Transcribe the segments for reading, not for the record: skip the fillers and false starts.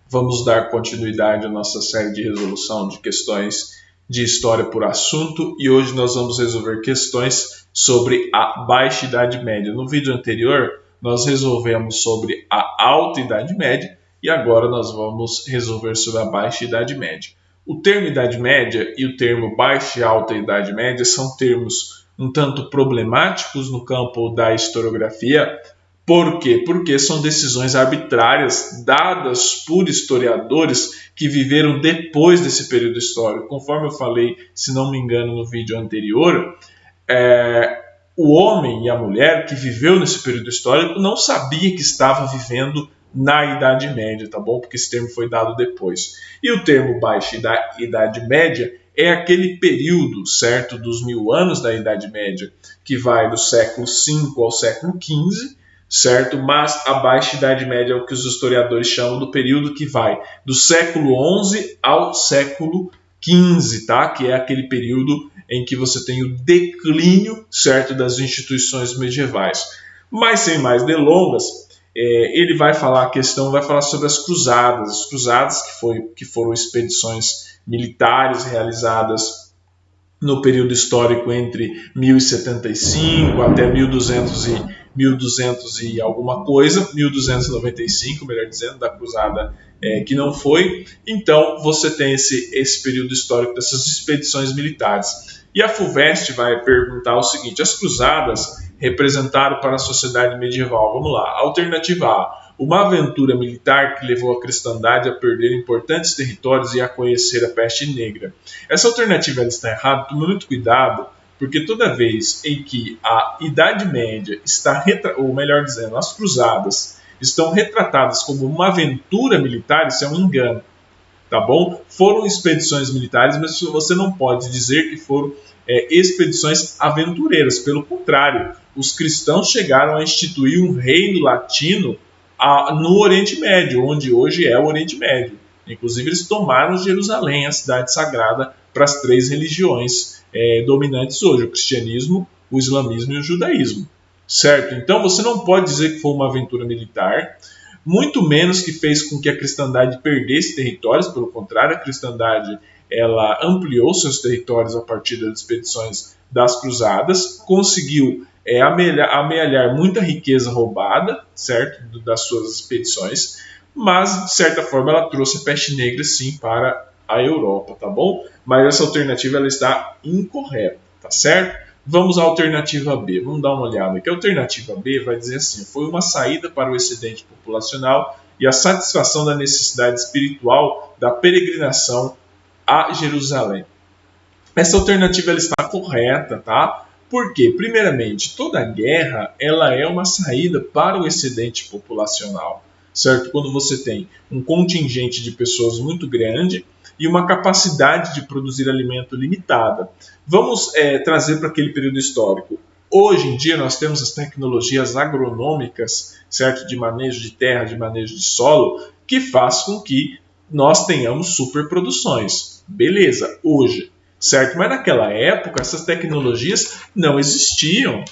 Vamos dar continuidade à nossa série de resolução de questões de história por assunto e hoje nós vamos resolver questões sobre a Baixa Idade Média. No vídeo anterior nós resolvemos sobre a Alta Idade Média e agora nós vamos resolver sobre a Baixa Idade Média. O termo Idade Média e o termo Baixa e Alta Idade Média são termos um tanto problemáticos no campo da historiografia. Por quê? Porque são decisões arbitrárias dadas por historiadores que viveram depois desse período histórico. Conforme eu falei, se não me engano, no vídeo anterior, o homem e a mulher que viveu nesse período histórico não sabia que estava vivendo na Idade Média, tá bom? Porque esse termo foi dado depois. E o termo Baixa Idade Média é aquele período, certo, dos 1000 anos da Idade Média, que vai do século V ao século XV, certo? Mas a Baixa Idade Média é o que os historiadores chamam do período que vai do século XI ao século XV, tá? Que é aquele período em que você tem o declínio, certo, das instituições medievais. Mas sem mais delongas, ele vai falar sobre as cruzadas que foram expedições militares realizadas no período histórico entre 1075 até 1200 e alguma coisa, 1295, melhor dizendo, da cruzada que não foi. Então você tem esse período histórico dessas expedições militares. E a FUVEST vai perguntar o seguinte: as cruzadas representaram para a sociedade medieval, vamos lá, alternativa A, uma aventura militar que levou a cristandade a perder importantes territórios e a conhecer a peste negra. Essa alternativa está errada, tome muito cuidado, porque toda vez em que a Idade Média está, ou melhor dizendo, as cruzadas estão retratadas como uma aventura militar, isso é um engano, tá bom? Foram expedições militares, mas você não pode dizer que foram expedições aventureiras. Pelo contrário, os cristãos chegaram a instituir um reino latino no Oriente Médio, onde hoje é o Oriente Médio. Inclusive, eles tomaram Jerusalém, a cidade sagrada, para as 3 religiões dominantes hoje: o cristianismo, o islamismo e o judaísmo. Certo? Então, você não pode dizer que foi uma aventura militar, muito menos que fez com que a cristandade perdesse territórios. Pelo contrário, a cristandade ela ampliou seus territórios a partir das expedições das cruzadas, conseguiu amealhar muita riqueza roubada, certo, das suas expedições, mas, de certa forma, ela trouxe a peste negra, sim, para a Europa, tá bom? Mas essa alternativa ela está incorreta, tá certo? Vamos à alternativa B, vamos dar uma olhada aqui. A alternativa B vai dizer assim: foi uma saída para o excedente populacional e a satisfação da necessidade espiritual da peregrinação a Jerusalém. Essa alternativa ela está correta, tá? Porque, primeiramente, toda guerra ela é uma saída para o excedente populacional, certo? Quando você tem um contingente de pessoas muito grande e uma capacidade de produzir alimento limitada. Vamos trazer para aquele período histórico. Hoje em dia nós temos as tecnologias agronômicas, certo? De manejo de terra, de manejo de solo, que faz com que nós tenhamos superproduções. Beleza, hoje, certo? Mas naquela época essas tecnologias não existiam,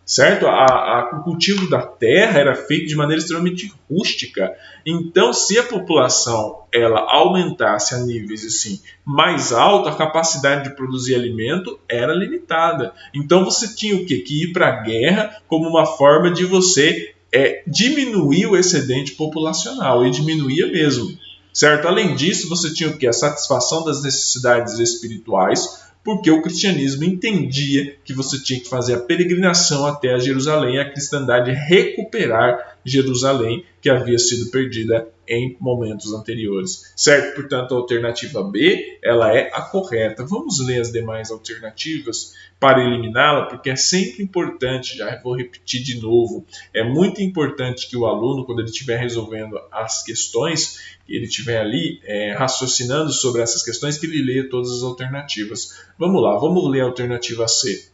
certo? O cultivo da terra era feito de maneira extremamente rústica. Então, se a população ela aumentasse a níveis assim mais altos, a capacidade de produzir alimento era limitada. Então, você tinha o quê? Que ir para a guerra como uma forma de você diminuir o excedente populacional, e diminuía mesmo. Certo? Além disso, você tinha o quê? A satisfação das necessidades espirituais, porque o cristianismo entendia que você tinha que fazer a peregrinação até a Jerusalém, a cristandade recuperar Jerusalém, que havia sido perdida em momentos anteriores. Certo? Portanto, a alternativa B ela é a correta. Vamos ler as demais alternativas para eliminá-la, porque é sempre importante, já vou repetir de novo, é muito importante que o aluno, quando ele estiver resolvendo as questões, ele estiver ali raciocinando sobre essas questões, que ele leia todas as alternativas. Vamos lá, vamos ler a alternativa C.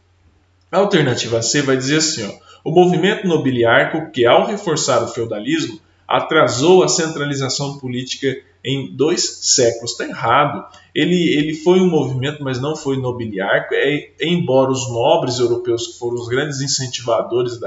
A alternativa C vai dizer assim, ó: o movimento nobiliárquico que, ao reforçar o feudalismo, atrasou a centralização política em 2 séculos. Está errado. Ele foi um movimento, mas não foi nobiliárquico, embora os nobres europeus, que foram os grandes incentivadores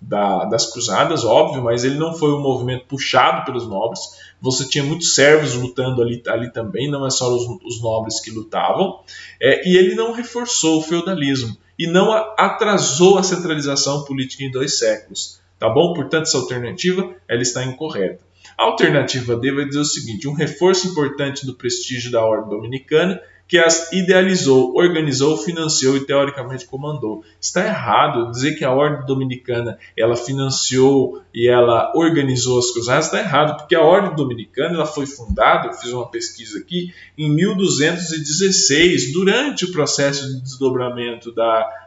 das cruzadas, óbvio, mas ele não foi um movimento puxado pelos nobres. Você tinha muitos servos lutando ali também, não é só os nobres que lutavam, e ele não reforçou o feudalismo e não atrasou a centralização política em 2 séculos. Tá bom? Portanto, essa alternativa ela está incorreta. A alternativa D vai dizer o seguinte: um reforço importante do prestígio da Ordem Dominicana, que as idealizou, organizou, financiou e teoricamente comandou. Está errado dizer que a Ordem Dominicana ela financiou e ela organizou as cruzadas. Está errado, porque a Ordem Dominicana ela foi fundada, eu fiz uma pesquisa aqui, em 1216, durante o processo de desdobramento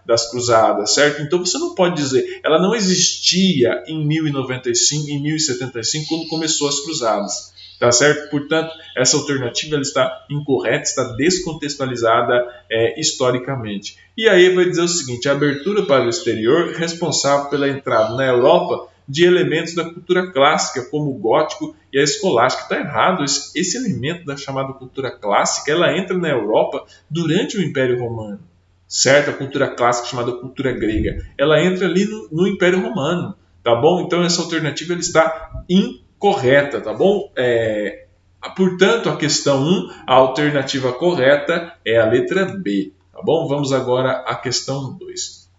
das cruzadas, certo? Então você não pode dizer, ela não existia em 1095, em 1075, quando começou as cruzadas. Tá certo? Portanto, essa alternativa ela está incorreta, está descontextualizada historicamente. E aí vai dizer o seguinte: a abertura para o exterior responsável pela entrada na Europa de elementos da cultura clássica, como o gótico e a escolástica. Está errado, esse elemento da chamada cultura clássica, ela entra na Europa durante o Império Romano, certo? A cultura clássica chamada cultura grega, ela entra ali no Império Romano, tá bom? Então essa alternativa ela está incorreta, tá bom? Portanto, a questão 1, a alternativa correta é a letra B, tá bom? Vamos agora à questão 2.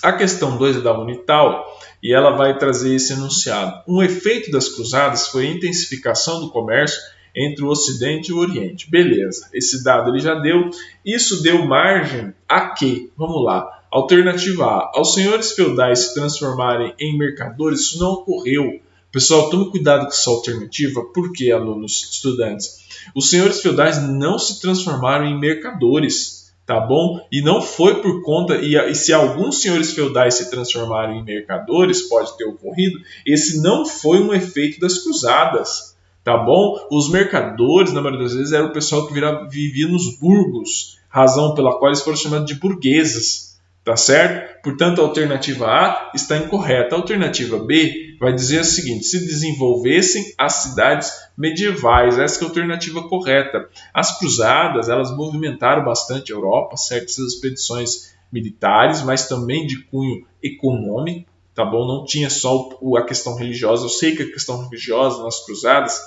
A questão 2 é da Unital e ela vai trazer esse enunciado. Um efeito das cruzadas foi a intensificação do comércio entre o Ocidente e o Oriente. Beleza, esse dado ele já deu. Isso deu margem a quê? Vamos lá. Alternativa A, aos senhores feudais se transformarem em mercadores. Isso não ocorreu. Pessoal, tome cuidado com essa alternativa. Por quê, alunos, estudantes? Os senhores feudais não se transformaram em mercadores, tá bom? E não foi por conta... E se alguns senhores feudais se transformaram em mercadores, pode ter ocorrido, esse não foi um efeito das cruzadas, tá bom? Os mercadores, na maioria das vezes, era o pessoal que vivia nos burgos, razão pela qual eles foram chamados de burgueses, tá certo? Portanto, a alternativa A está incorreta. A alternativa B vai dizer o seguinte: se desenvolvessem as cidades medievais. Essa é a alternativa correta. As cruzadas, elas movimentaram bastante a Europa, certas expedições militares, mas também de cunho econômico, tá bom? Não tinha só a questão religiosa. Eu sei que a questão religiosa nas cruzadas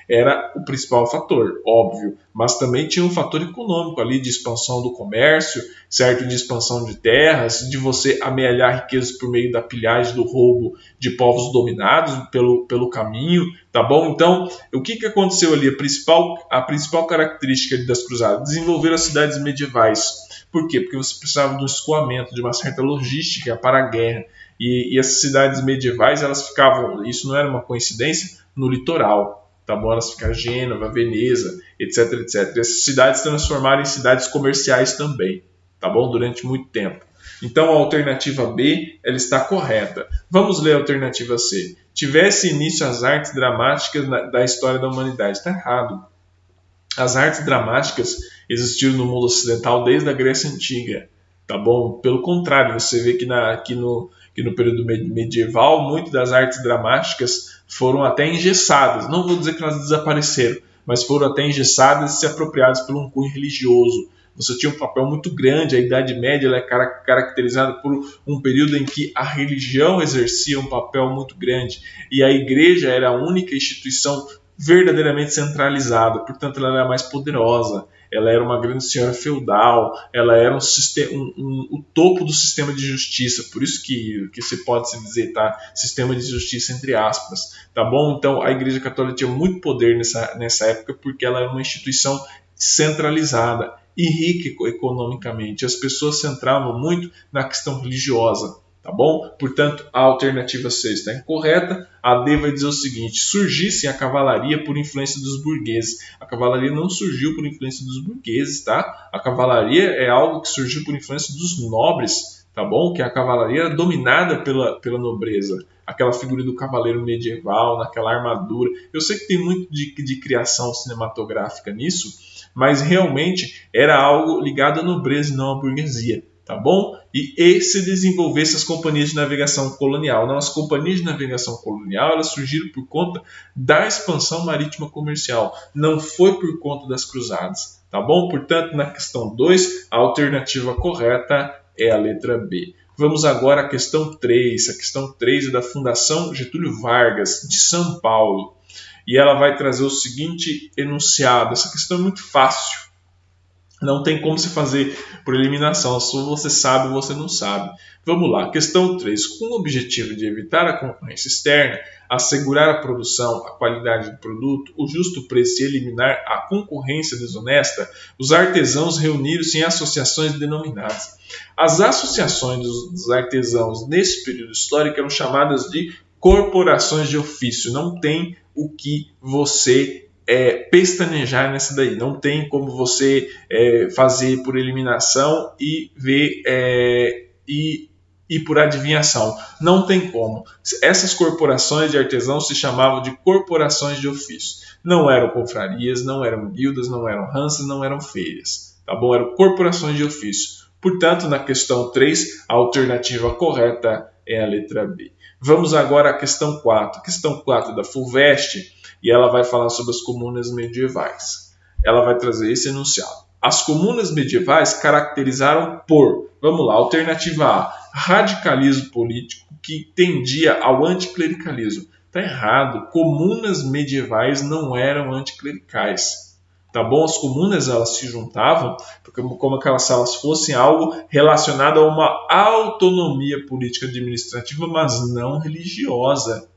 era o principal fator, óbvio, mas também tinha um fator econômico ali de expansão do comércio, certo? De expansão de terras, de você amealhar riquezas por meio da pilhagem, do roubo de povos dominados pelo caminho, tá bom? Então, o que aconteceu ali? A principal característica das cruzadas, desenvolver as cidades medievais. Por quê? Porque você precisava do escoamento, de uma certa logística para a guerra. E essas cidades medievais, elas ficavam, isso não era uma coincidência, no litoral. Tá bom? Elas ficaram Gênova, Veneza, etc, etc. E essas cidades se transformaram em cidades comerciais também, tá bom? Durante muito tempo. Então a alternativa B ela está correta. Vamos ler a alternativa C. Tivesse início as artes dramáticas da história da humanidade. Está errado. As artes dramáticas existiram no mundo ocidental desde a Grécia Antiga, tá bom? Pelo contrário, você vê que no período medieval, muitas das artes dramáticas foram até engessadas. Não vou dizer que elas desapareceram, mas foram até engessadas e se apropriadas por um cunho religioso. Você tinha um papel muito grande. A Idade Média ela é caracterizada por um período em que a religião exercia um papel muito grande e a igreja era a única instituição verdadeiramente centralizada, portanto ela era mais poderosa. Ela era uma grande senhora feudal, ela era o topo do sistema de justiça, por isso que se pode se dizer, tá? Sistema de justiça entre aspas, tá bom? Então a Igreja Católica tinha muito poder nessa época porque ela era uma instituição centralizada e rica economicamente. As pessoas centravam muito na questão religiosa, tá bom? Portanto, a alternativa C está incorreta. A D vai dizer o seguinte: surgisse a cavalaria por influência dos burgueses. A cavalaria não surgiu por influência dos burgueses, tá? A cavalaria é algo que surgiu por influência dos nobres, tá bom? Que a cavalaria era dominada pela nobreza. Aquela figura do cavaleiro medieval, naquela armadura. Eu sei que tem muito de criação cinematográfica nisso, mas realmente era algo ligado à nobreza e não à burguesia. Tá bom? E se desenvolvesse as companhias de navegação colonial. Não, as companhias de navegação colonial elas surgiram por conta da expansão marítima comercial. Não foi por conta das cruzadas. Tá bom? Portanto, na questão 2, a alternativa correta é a letra B. Vamos agora à questão 3. A questão 3 é da Fundação Getúlio Vargas, de São Paulo. E ela vai trazer o seguinte enunciado. Essa questão é muito fácil. Não tem como se fazer por eliminação. Se você sabe ou você não sabe. Vamos lá. Questão 3. Com o objetivo de evitar a concorrência externa, assegurar a produção, a qualidade do produto, o justo preço e eliminar a concorrência desonesta, os artesãos reuniram-se em associações denominadas. As associações dos artesãos nesse período histórico eram chamadas de corporações de ofício. Não tem o que você pestanejar nessa daí. Não tem como você fazer por eliminação e ver e por adivinhação. Não tem como. Essas corporações de artesãos se chamavam de corporações de ofício. Não eram confrarias, não eram guildas, não eram ranças, não eram feiras. Tá bom? Eram corporações de ofício. Portanto, na questão 3, a alternativa correta é a letra B. Vamos agora à questão 4. A questão 4 da FUVEST, e ela vai falar sobre as comunas medievais. Ela vai trazer esse enunciado. As comunas medievais caracterizaram por, vamos lá, alternativa A, radicalismo político que tendia ao anticlericalismo. Está errado. Comunas medievais não eram anticlericais. Tá bom? As comunas elas se juntavam como se elas fossem algo relacionado a uma autonomia política administrativa, mas não religiosa.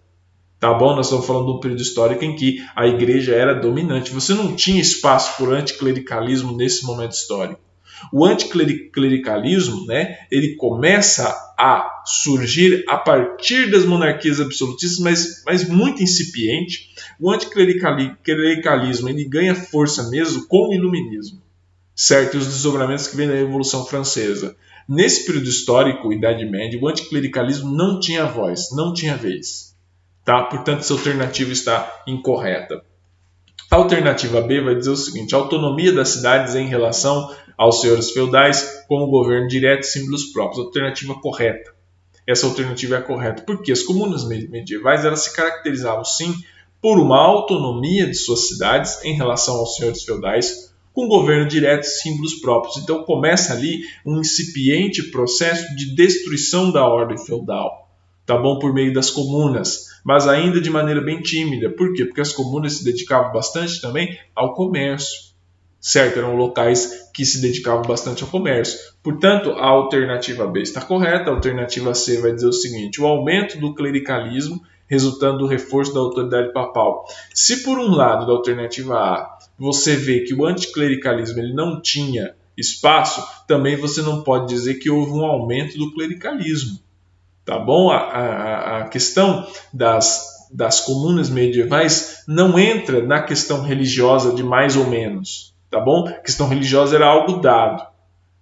Tá bom? Nós estamos falando de um período histórico em que a igreja era dominante. Você não tinha espaço por anticlericalismo nesse momento histórico. O anticlericalismo, né, ele começa a surgir a partir das monarquias absolutistas, mas muito incipiente. O anticlericalismo ele ganha força mesmo com o iluminismo, certo? E os desdobramentos que vêm da Revolução Francesa. Nesse período histórico, Idade Média, o anticlericalismo não tinha voz, não tinha vez. Tá? Portanto, essa alternativa está incorreta. A alternativa B vai dizer o seguinte: a autonomia das cidades em relação aos senhores feudais com o governo direto e símbolos próprios. Alternativa correta. Essa alternativa é correta. Porque as comunas medievais elas se caracterizavam, sim, por uma autonomia de suas cidades em relação aos senhores feudais com governo direto e símbolos próprios. Então começa ali um incipiente processo de destruição da ordem feudal. Tá bom? Por meio das comunas, mas ainda de maneira bem tímida. Por quê? Porque as comunas se dedicavam bastante também ao comércio, certo? Eram locais que se dedicavam bastante ao comércio. Portanto, a alternativa B está correta. A alternativa C vai dizer o seguinte: o aumento do clericalismo resultando do reforço da autoridade papal. Se por um lado da alternativa A você vê que o anticlericalismo ele não tinha espaço, também você não pode dizer que houve um aumento do clericalismo. Tá bom? A questão das comunas medievais não entra na questão religiosa de mais ou menos. Tá bom? A questão religiosa era algo dado.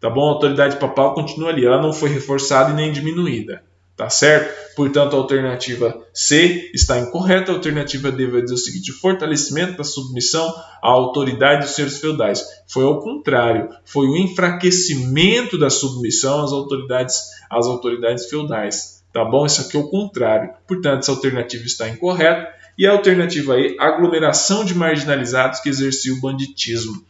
Tá bom? A autoridade papal continua ali. Ela não foi reforçada e nem diminuída. Tá certo? Portanto, a alternativa C está incorreta. A alternativa D vai dizer o seguinte: o fortalecimento da submissão à autoridade dos senhores feudais. Foi ao contrário. Foi o enfraquecimento da submissão às autoridades feudais. Tá bom? Isso aqui é o contrário. Portanto, essa alternativa está incorreta. E a alternativa E, aglomeração de marginalizados que exerciam o banditismo.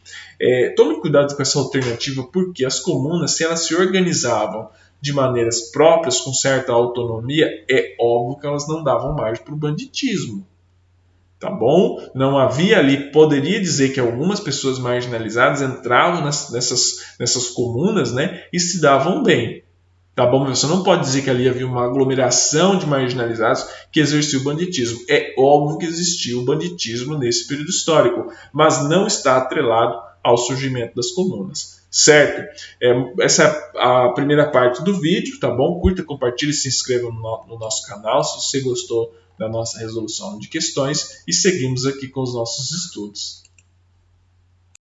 Tome cuidado com essa alternativa, porque as comunas, se elas se organizavam de maneiras próprias, com certa autonomia, é óbvio que elas não davam margem para o banditismo. Tá bom? Não havia ali, poderia dizer que algumas pessoas marginalizadas entravam nessas comunas, né, e se davam bem. Tá bom? Mas você não pode dizer que ali havia uma aglomeração de marginalizados que exercia o banditismo. É óbvio que existia o banditismo nesse período histórico, mas não está atrelado ao surgimento das comunas. Certo? Essa é a primeira parte do vídeo, tá bom? Curta, compartilhe e se inscreva no nosso canal se você gostou da nossa resolução de questões e seguimos aqui com os nossos estudos.